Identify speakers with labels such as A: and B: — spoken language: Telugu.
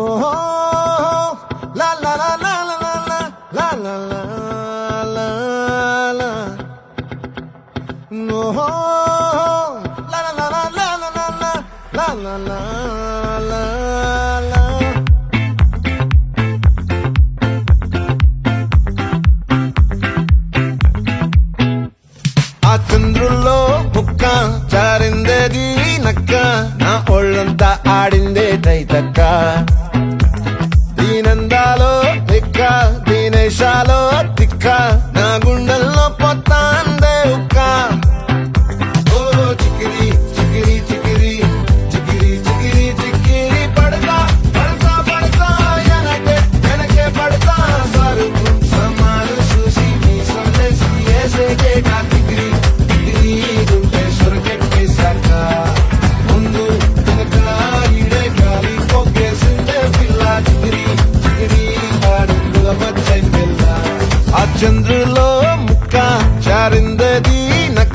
A: ఓహో లా లా లా లా లా లా లా లా లా లా ఓహో లా లా లా లా లా లా లా లా లా లా లా ఆ చంద్రుల్లో బుక్క చారిందేది నక్క నా ఒళ్ళంతా ఆడిందే తైతక్క దీనందాలో తిక్క దీనేశాలో తిక్క నా గుండెల్లో పొత్తాందే ఉక్క ఓ చికిరి చికిరి చికిరి చికిరి చికిరి చికిరి పడతా పడతా పడతా ఎనకే ఎనకే పడతా సరుకు సమాలు చూసి మీ సొల్లేసి ఏసేకే కా చికిరి చికిరి గుంటే సొరకెక్కేశాక ముందు వెనక ఈడే గాలి పొగ్గేసిందే పిల్ల చికిరి చికిరి ఆడుగుల మధ్య పిల్ల ఆ చంద్రులో ముక్క చారిందది నక్క